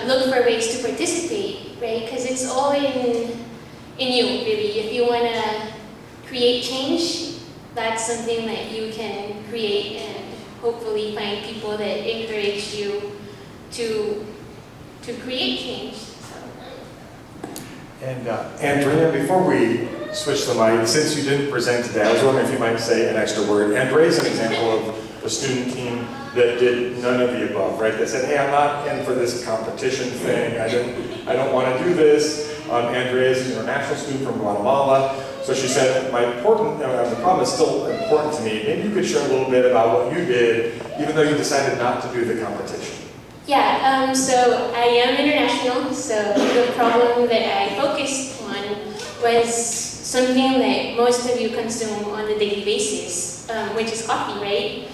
look for ways to participate, right? Because it's all in you, really. If you want to create change, that's something that you can create and hopefully find people that encourage you to create change. And Andrea, before we switch the mic, since you didn't present today, I was wondering if you might say an extra word. Andrea is an example of a student team that did none of the above, right? They said, hey, I'm not in for this competition thing. I don't want to do this. Andrea is an international student from Guatemala. So she said, the problem is still important to me. Maybe you could share a little bit about what you did, even though you decided not to do the competition. Yeah, so I am international, so the problem that I focused on was something that most of you consume on a daily basis, which is coffee, right?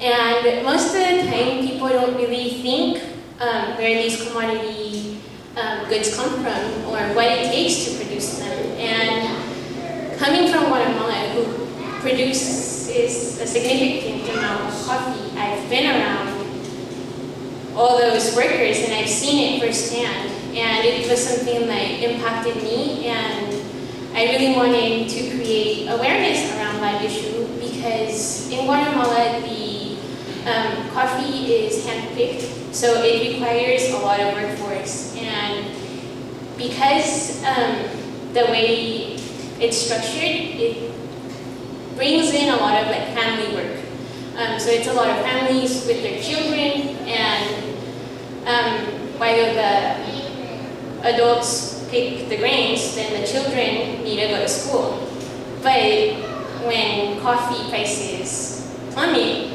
And most of the time, people don't really think where these commodity goods come from or what it takes to produce them. And coming from Guatemala, who produces a significant amount of coffee, I've been around all those workers and I've seen it firsthand. And it was something that impacted me, and I really wanted to create awareness around that issue because in Guatemala, the coffee is hand-picked, so it requires a lot of workforce. And because the way it's structured, it brings in a lot of family work. So it's a lot of families with their children, and while the adults pick the grains, then the children need to go to school. But when coffee prices plummet,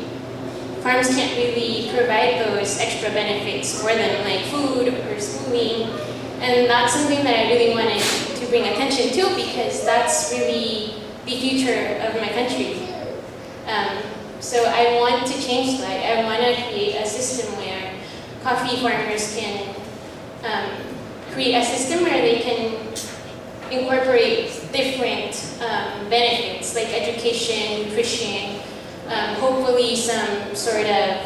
farms can't really provide those extra benefits for them, like food or schooling. And that's something that I really wanted to bring attention to because that's really the future of my country. So I want to change that. I want to create a system where coffee farmers can create a system where they can incorporate different benefits like education, nutrition, hopefully some sort of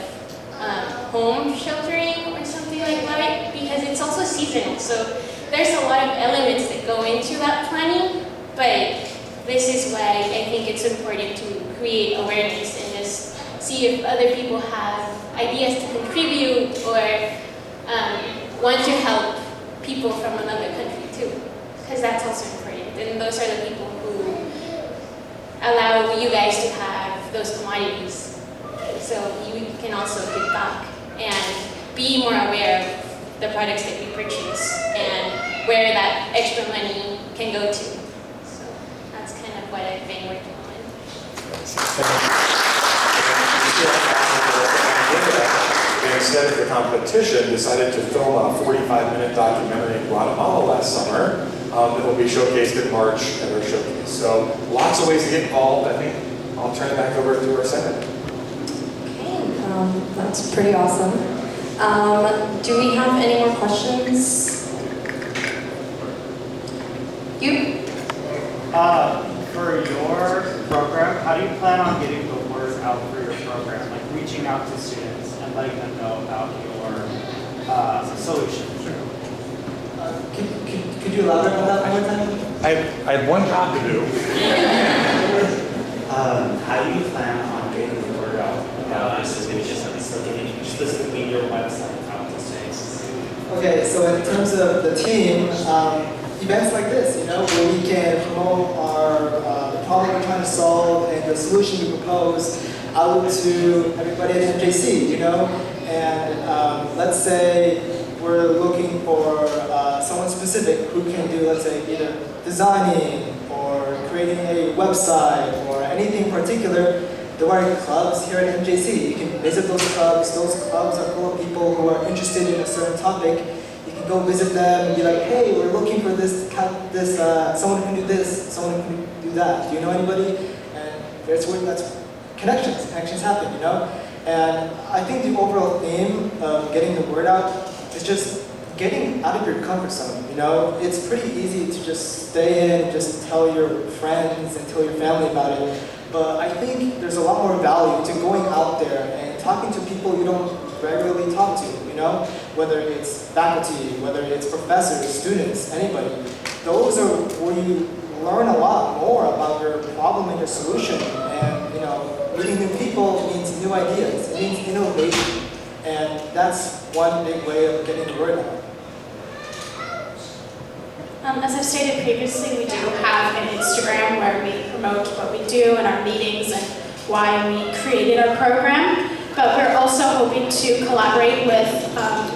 home sheltering or something like that, because it's also seasonal. So there's a lot of elements that go into that planning, but this is why I think it's important to create awareness and just see if other people have ideas to contribute or want to help people from another country too, because that's also important. And those are the people who allow you guys to have those commodities. So you can also give back and be more aware of the products that you purchase and where that extra money can go to. So that's kind of what I've been working on. Instead of the competition, decided to film a 45-minute documentary in Guatemala last summer that will be showcased in March at our showcase. So lots of ways to get involved. I think I'll turn it back over to our Senate. Okay, that's pretty awesome. Do we have any more questions? You? For your program, how do you plan on getting the word out for your program? Like reaching out to students and letting them know about your solution? Could you elaborate on that one more time? I have one job to do. How do you plan on getting the word out about this initiative, specifically your website, how to say? Okay, so in terms of the team, events like this, where we can promote the problem we're trying to solve and the solution we propose out to everybody at MJC, and let's say we're looking for someone specific who can do, let's say, either designing or creating a website or anything particular. There are clubs here at MJC. You can visit those clubs. Those clubs are full of people who are interested in a certain topic. You can go visit them and be like, hey, we're looking for someone who can do this, someone who can do that. Do you know anybody? And that's connections happen, And I think the overall theme of getting the word out is just getting out of your comfort zone, It's pretty easy to just stay in and just tell your friends and tell your family about it. But I think there's a lot more value to going out there and talking to people you don't regularly talk to, you know? Whether it's faculty, whether it's professors, students, anybody. Those are where you learn a lot more about your problem and your solution. And, you know, meeting new people means new ideas. It means innovation. And that's one big way of getting the word out. As I've stated previously, we do have an Instagram where we promote what we do in our meetings and why we created our program. But we're also hoping to collaborate with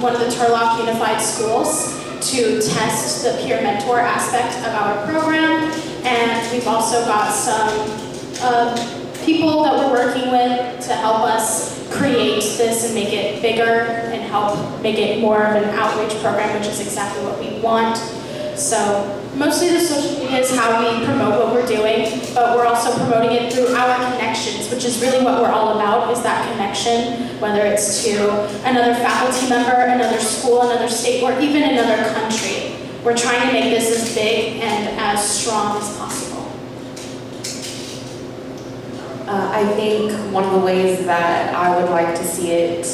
one of the Turlock Unified Schools to test the peer mentor aspect of our program. And we've also got some people that we're working with to help us create this and make it bigger and help make it more of an outreach program, which is exactly what we want. So mostly the social media is how we promote what we're doing, but we're also promoting it through our connections, which is really what we're all about, is that connection, whether it's to another faculty member, another school, another state, or even another country. We're trying to make this as big and as strong as possible. I think one of the ways that I would like to see it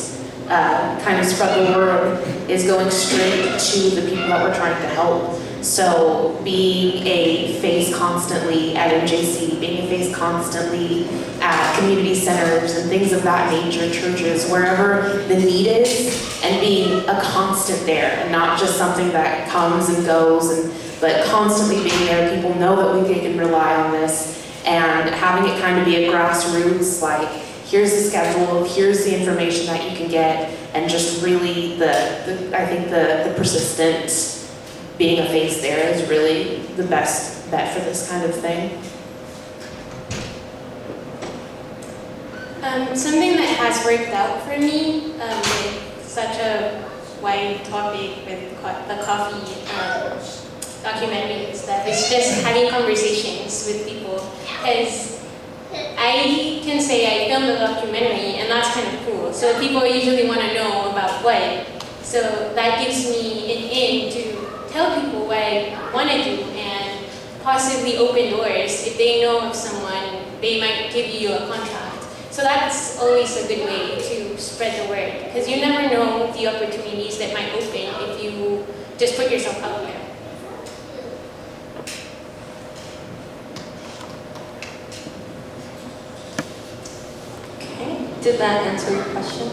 kind of spread the word is going straight to the people that we're trying to help. So being a face constantly at MJC, being a face constantly at community centers and things of that nature, churches, wherever the need is, and being a constant there and not just something that comes and goes, but constantly being there. People know that we can rely on this, and having it kind of be a grassroots, like here's the schedule, here's the information that you can get, and just really I think the persistent being a face there is really the best bet for this kind of thing. Something that has worked out for me with such a wide topic with the coffee documentary is that it's just having conversations with people. Because I can say I filmed a documentary and that's kind of cool. So people usually want to know about what. So that gives me an in to tell people what I want to do and possibly open doors. If they know of someone, they might give you a contract. So that's always a good way to spread the word, because you never know the opportunities that might open if you just put yourself out there. Okay, did that answer your question?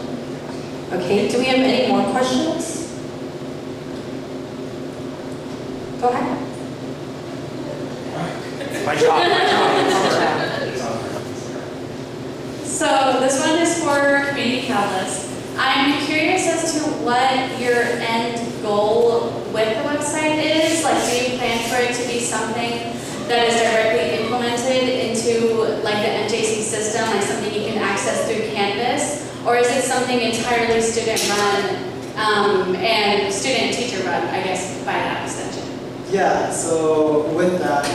Okay, do we have any more questions? Go ahead. My job. So this one is for Community Catalyst. I'm curious as to what your end goal with the website is. Like, do you plan for it to be something that is directly implemented into like the MJC system, like something you can access through Canvas? Or is it something entirely student run and student teacher run, I guess, by that extension? Yeah, so with that,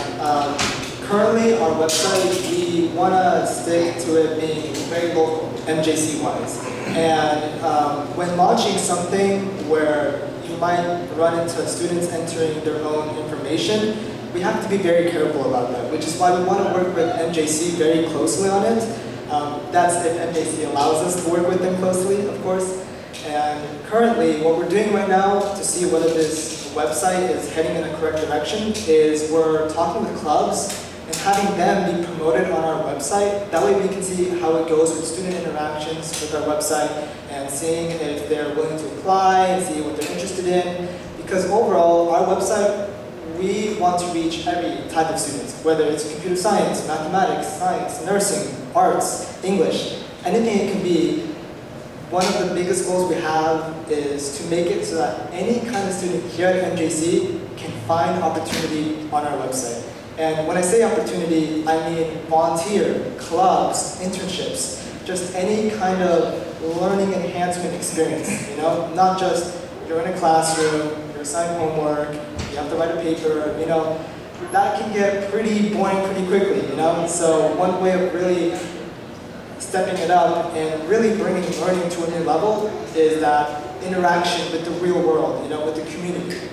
currently our website, we want to stick to it being very local, MJC-wise. And when launching something where you might run into students entering their own information, we have to be very careful about that, which is why we want to work with MJC very closely on it. That's if MJC allows us to work with them closely, of course. And currently, what we're doing right now to see whether this website is heading in the correct direction is we're talking with clubs and having them be promoted on our website. That way we can see how it goes with student interactions with our website and seeing if they're willing to apply and see what they're interested in. Because overall, our website, we want to reach every type of students, whether it's computer science, mathematics, science, nursing, arts, English, anything it can be. One of the biggest goals we have is to make it so that any kind of student here at MJC can find opportunity on our website. And when I say opportunity, I mean volunteer, clubs, internships, just any kind of learning enhancement experience, you know? Not just you're in a classroom, you're assigned homework, you have to write a paper, you know? That can get pretty boring pretty quickly, you know? So one way of really stepping it up and really bringing learning to a new level is that interaction with the real world, you know, with the community.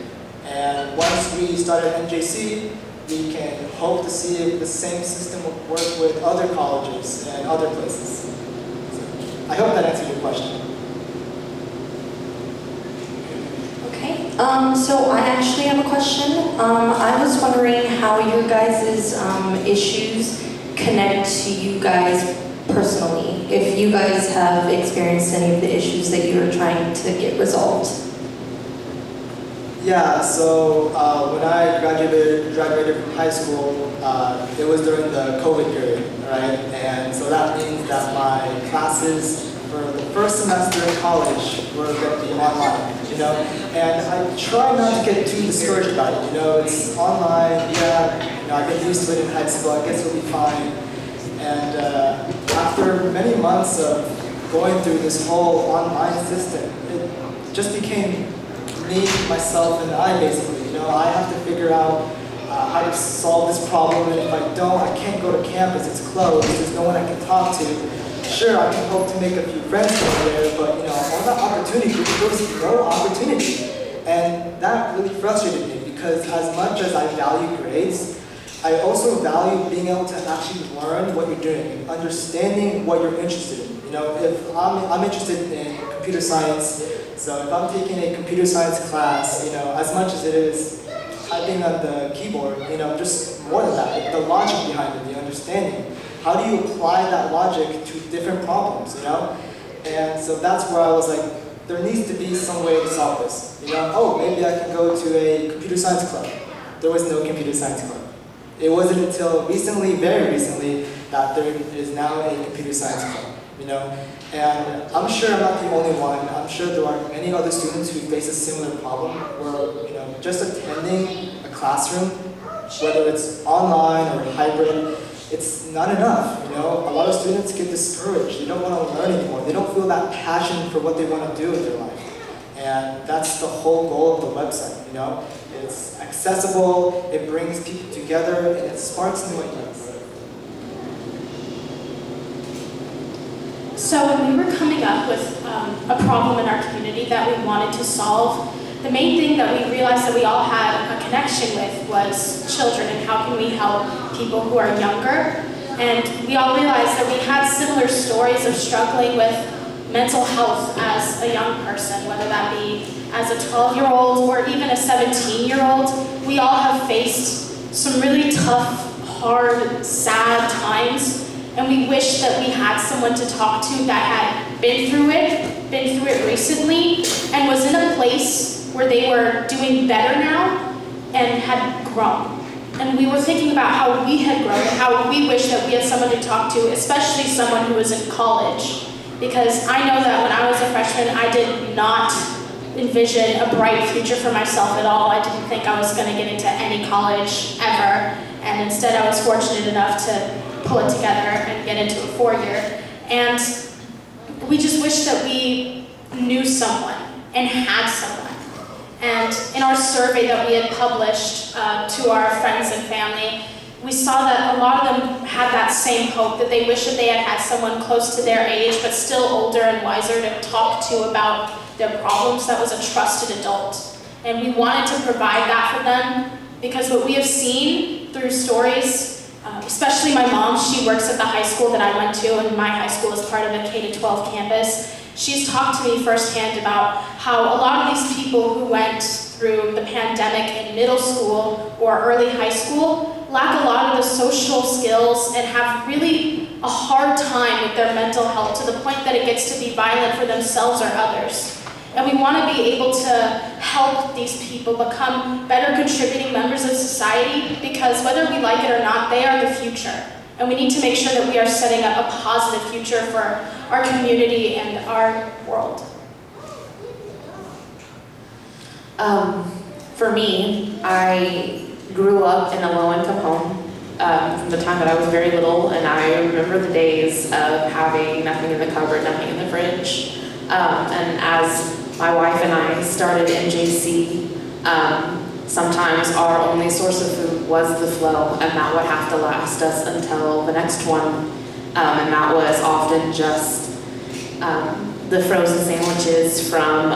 And once we start at NJC, we can hope to see if the same system will work with other colleges and other places. So I hope that answered your question. So I actually have a question. I was wondering how your guys' issues connect to you guys personally. If you guys have experienced any of the issues that you are trying to get resolved. Yeah, so when I graduated from high school, it was during the COVID period, right? And so that means that my classes for the first semester in college were going to be online, you know? And I try not to get too discouraged about it, you know? It's online, yeah, you know, I get used to it in high school, I guess it'll be fine. And after many months of going through this whole online system, it just became me, myself, and I basically. You know, I have to figure out how to solve this problem, and if I don't, I can't go to campus, it's closed, there's no one I can talk to. Sure, I can hope to make a few friends over there, but you know, on that opportunity group, there was no opportunity. And that really frustrated me because as much as I value grades, I also value being able to actually learn what you're doing, understanding what you're interested in. You know, if I'm interested in computer science, so if I'm taking a computer science class, you know, as much as it is typing on the keyboard, you know, just more than that, the logic behind it, the understanding. How do you apply that logic to different problems, you know? And so that's where I was like, there needs to be some way to solve this. You know, oh, maybe I can go to a computer science club. There was no computer science club. It wasn't until recently, very recently, that there is now a computer science club. You know, and I'm sure I'm not the only one. I'm sure there are many other students who face a similar problem where, you know, just attending a classroom, whether it's online or hybrid, it's not enough. You know, a lot of students get discouraged. They don't want to learn anymore. They don't feel that passion for what they want to do with their life. And that's the whole goal of the website, you know. It's accessible, it brings people together, and it sparks new ideas. So when we were coming up with a problem in our community that we wanted to solve, the main thing that we realized that we all had a connection with was children and how can we help people who are younger. And we all realized that we had similar stories of struggling with mental health as a young person, whether that be as a 12-year-old or even a 17-year-old. We all have faced some really tough, hard, sad times. And we wish that we had someone to talk to that had been through it recently, and was in a place where they were doing better now and had grown. And we were thinking about how we had grown and how we wish that we had someone to talk to, especially someone who was in college. Because I know that when I was a freshman, I did not envision a bright future for myself at all. I didn't think I was going to get into any college ever. And instead, I was fortunate enough to pull it together and get into a 4-year. And we just wish that we knew someone and had someone. And in our survey that we had published to our friends and family, we saw that a lot of them had that same hope, that they wish that they had had someone close to their age, but still older and wiser to talk to about their problems, that was a trusted adult. And we wanted to provide that for them, because what we have seen through stories, especially my mom, she works at the high school that I went to, and my high school is part of a K-12 campus. She's talked to me firsthand about how a lot of these people who went through the pandemic in middle school or early high school lack a lot of the social skills and have really a hard time with their mental health, to the point that it gets to be violent for themselves or others. And we want to be able to help these people become better contributing members of society, because whether we like it or not, they are the future. And we need to make sure that we are setting up a positive future for our community and our world. For me, I grew up in a low-income home from the time that I was very little, and I remember the days of having nothing in the cupboard, nothing in the fridge. And as my wife and I started NJC, sometimes our only source of food was the flow, and that would have to last us until the next one. And that was often just the frozen sandwiches from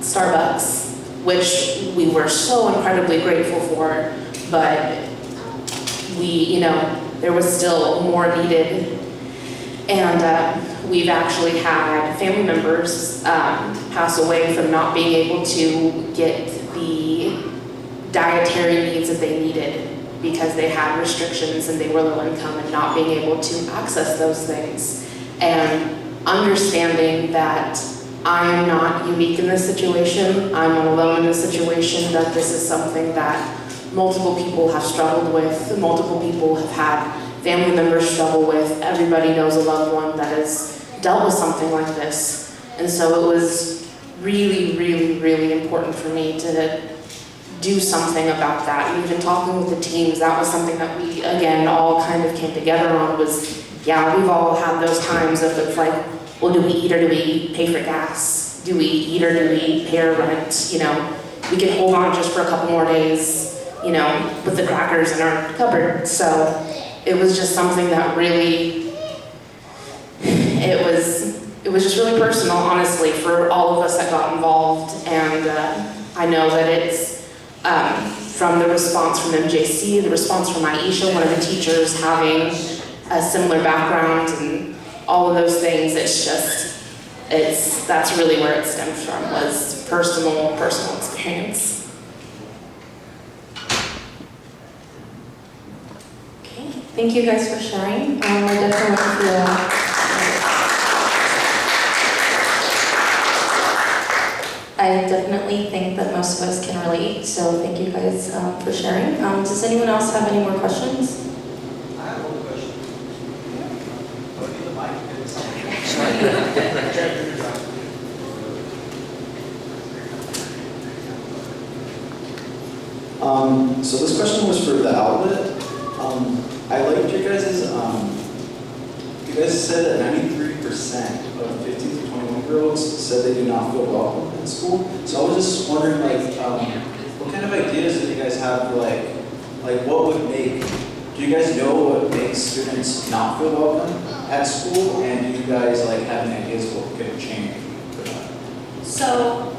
Starbucks, which we were so incredibly grateful for, but there was still more needed. And we've actually had family members have pass away from not being able to get the dietary needs that they needed because they had restrictions and they were low income and not being able to access those things. And understanding that I'm not unique in this situation, I'm not alone in this situation, that this is something that multiple people have struggled with, multiple people have had family members struggle with, everybody knows a loved one that has dealt with something like this. And so it was really, really, really important for me to do something about that. And even talking with the teams, that was something that we, again, all kind of came together on was, yeah, we've all had those times of it's like, well, do we eat or do we pay for gas? Do we eat or do we pay our rent? You know, we can hold on just for a couple more days, you know, with the crackers in our cupboard. So it was just something that really, it was just really personal, honestly, for all of us that got involved. And I know that it's from the response from MJC, the response from Aisha, one of the teachers, having a similar background and all of those things. It's just, that's really where it stemmed from, was personal experience. Okay, thank you guys for sharing. I definitely feel I definitely think that most of us can relate, so thank you guys for sharing. Does anyone else have any more questions? I have one question. I'll give the mic to someone. So this question was for the outlet. I liked your guys', you guys said that 93% of 15 to 21-year-olds said they do not feel welcome in school. So I was just wondering, like, what kind of ideas do you guys have for, like what would make, do you guys know what makes students not feel welcome at school? And do you guys, like, have any ideas what could change for that? So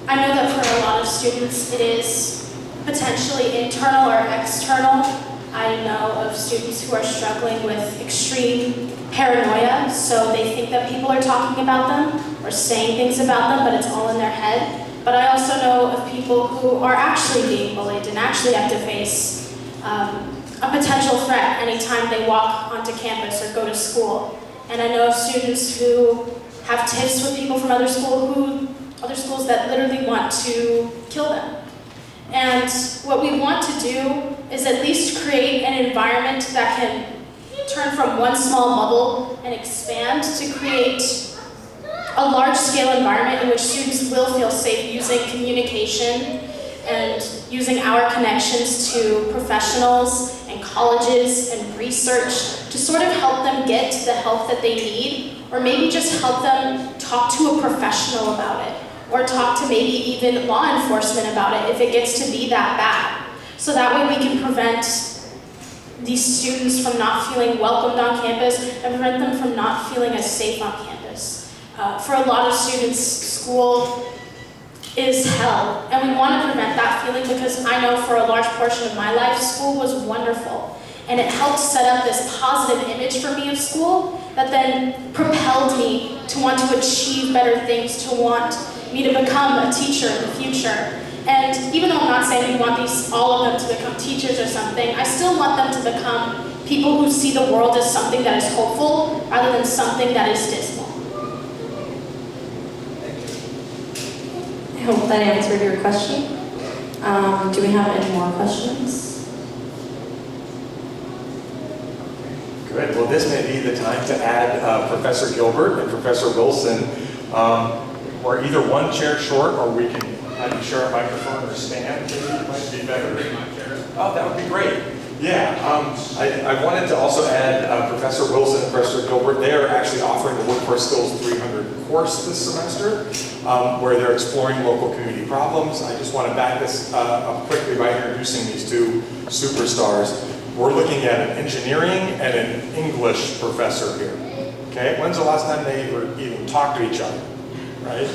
I know that for a lot of students it is potentially internal or external. I know of students who are struggling with extreme paranoia, so they think that people are talking about them or saying things about them, but it's all in their head. But I also know of people who are actually being bullied and actually have to face a potential threat anytime they walk onto campus or go to school. And I know of students who have tiffs with people from other schools that literally want to kill them. And what we want to do is at least create an environment that can turn from one small bubble and expand to create a large-scale environment in which students will feel safe using communication and using our connections to professionals and colleges and research to sort of help them get the help that they need, or maybe just help them talk to a professional about it, or talk to maybe even law enforcement about it if it gets to be that bad. So that way we can prevent these students from not feeling welcomed on campus and prevent them from not feeling as safe on campus. For a lot of students, school is hell, and we want to prevent that feeling because I know for a large portion of my life, school was wonderful. And it helped set up this positive image for me of school that then propelled me to want to achieve better things, to want me to become a teacher in the future. And even though I'm not saying we want all of them to become teachers or something, I still want them to become people who see the world as something that is hopeful rather than something that is dismal. I hope that answered your question. Do we have any more questions? Good. Well, this may be the time to add Professor Gilbert and Professor Wilson. We're either one chair short, or we can have you share a microphone or stand. Maybe it might be better. Oh, that would be great. Yeah. I wanted to also add Professor Wilson and Professor Gilbert. They are actually offering the Workforce Skills 300 course this semester, where they're exploring local community problems. I just want to back this up quickly by introducing these two superstars. We're looking at an engineering and an English professor here. Okay, when's the last time they even talked to each other? Right?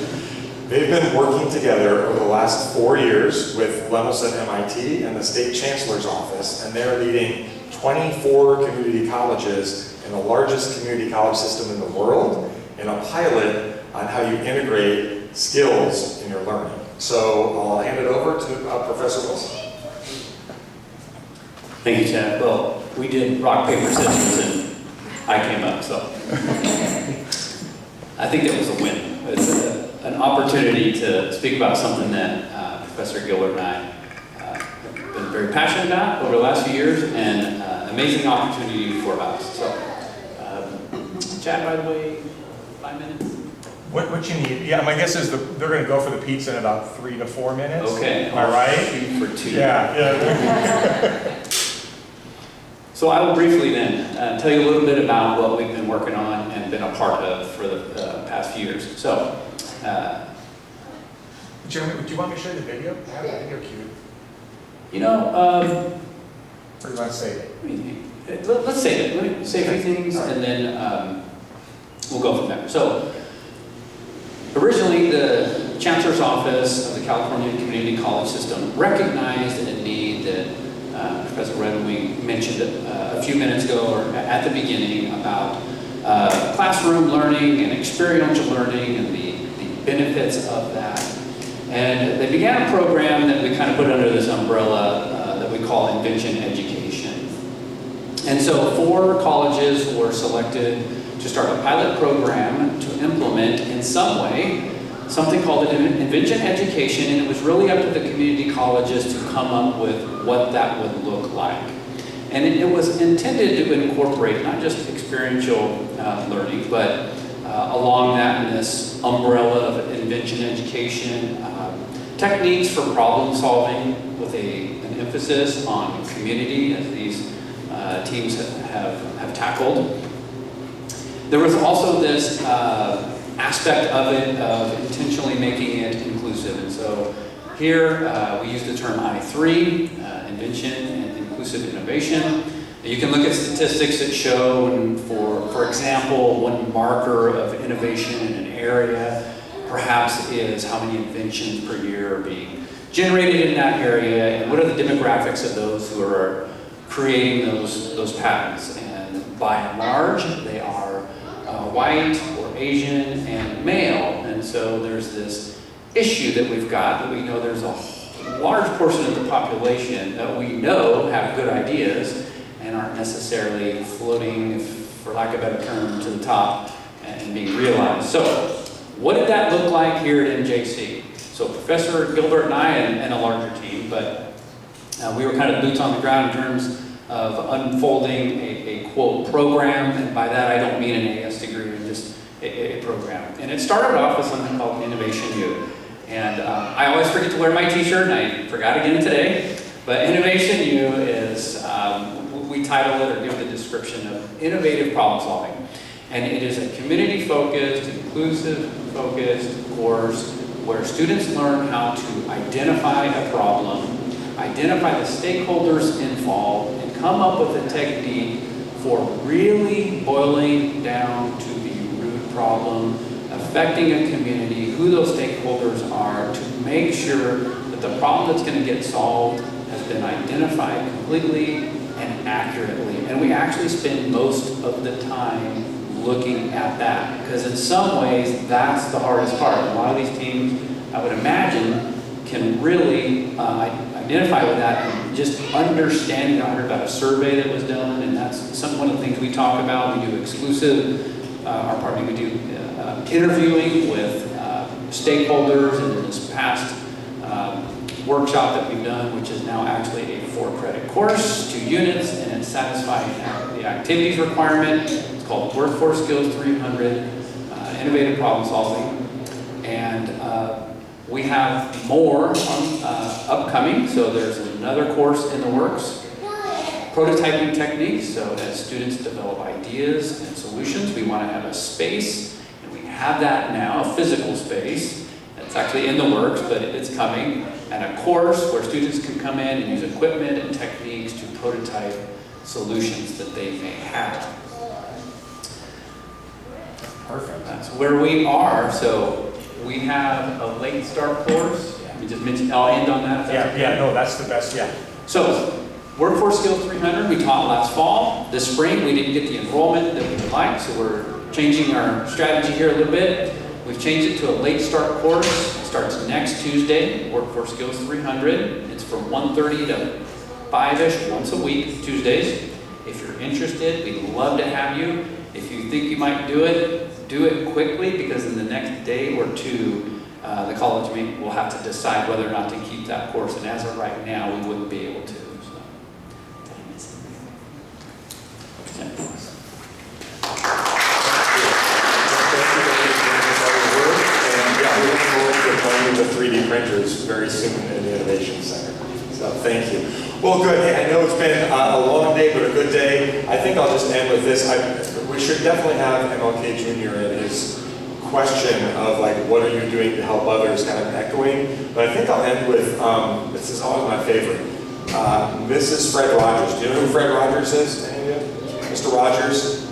They've been working together over the last 4 years with Lemelson MIT and the State Chancellor's Office, and they're leading 24 community colleges in the largest community college system in the world in a pilot on how you integrate skills in your learning. So I'll hand it over to Professor Wilson. Thank you, Chad. Well, we did rock, paper, scissors, and I came up, so I think it was a win. It's an opportunity to speak about something that Professor Gilbert and I have been very passionate about over the last few years, and amazing opportunity for us. So, Chad, by the way, 5 minutes? What you need? Yeah, my guess is they're going to go for the pizza in about 3 to 4 minutes. Okay. Am I right? Shoot for 2. Yeah. So I will briefly then tell you a little bit about what we've been working on and been a part of for the past few years. So, Jeremy, would you want me to show you the video? I have the video queued. you know, Or do you want to save it? let's save it. Let me say a few things, and then we'll go from there. So, originally, the Chancellor's Office of the California Community College System recognized a need that Professor Redwing mentioned a few minutes ago, or at the beginning, about classroom learning and experiential learning and the benefits of that. And they began a program that we kind of put under this umbrella that we call Invention Education. And so 4 colleges were selected to start a pilot program to implement in some way something called invention education, and it was really up to the community colleges to come up with what that would look like. And it was intended to incorporate not just experiential learning, but along that in this umbrella of invention education, techniques for problem solving with an emphasis on community, as these teams have tackled. There was also this aspect of it of intentionally making it inclusive. And so here we use the term I3, invention and inclusive innovation. You can look at statistics that show, and for example, one marker of innovation in an area perhaps is how many inventions per year are being generated in that area, and what are the demographics of those who are creating those patents. And by and large, they are white or Asian and male. And so there's this issue that we've got, that we know there's a large portion of the population that we know have good ideas and aren't necessarily floating, for lack of a better term, to the top and being realized. So what did that look like here at MJC? So Professor Gilbert and I, and a larger team, but we were kind of boots on the ground in terms of unfolding a quote program, and by that I don't mean an AS degree, but just a program. And it started off with something called Innovation U. And I always forget to wear my t-shirt, and I forgot again today, but Innovation U is, we title it or give the description of innovative problem solving. And it is a community-focused, inclusive-focused course where students learn how to identify a problem, identify the stakeholders involved, and come up with a technique for really boiling down to the root problem, affecting a community, who those stakeholders are, to make sure that the problem that's going to get solved has been identified completely and accurately. And we actually spend most of the time looking at that, because in some ways that's the hardest part. A lot of these teams, I would imagine, can really identify with that, and just understanding. I heard about a survey that was done, and that's one of the things we talk about. We do exclusive, we do interviewing with stakeholders, and in this past workshop that we've done, which is now actually a 4-credit course, 2 units, and it's satisfying the activities requirement. It's called Workforce Skills 300, Innovative Problem Solving. And we have more upcoming, so there's another course in the works. Prototyping techniques, so as students develop ideas and solutions, we want to have a space, and we have that now, a physical space. It's actually in the works, but it's coming. And a course where students can come in and use equipment and techniques to prototype solutions that they may have. Perfect. That's where we are. So we have a late start course. We just mentioned, I'll end on that. No, that's the best, yeah. So, Workforce Skills 300, we taught last fall. This spring, we didn't get the enrollment that we would like, so we're changing our strategy here a little bit. We've changed it to a late start course. It starts next Tuesday, Workforce Skills 300. It's from 1:30 to 5-ish once a week, Tuesdays. If you're interested, we'd love to have you. If you think you might do it quickly, because in the next day or two, the college will have to decide whether or not to keep that course. And as of right now, we wouldn't be able to. We look forward to playing with the 3D printers very soon in the Innovation Center. So thank you. Well, good. Hey, I know it's been a long day, but a good day. I think I'll just end with this. We should definitely have MLK Jr. in his question of like, what are you doing to help others, kind of echoing. But I think I'll end with, this is always my favorite. Mrs. Fred Rogers. Do you know who Fred Rogers is? Any of you? Mr. Rogers?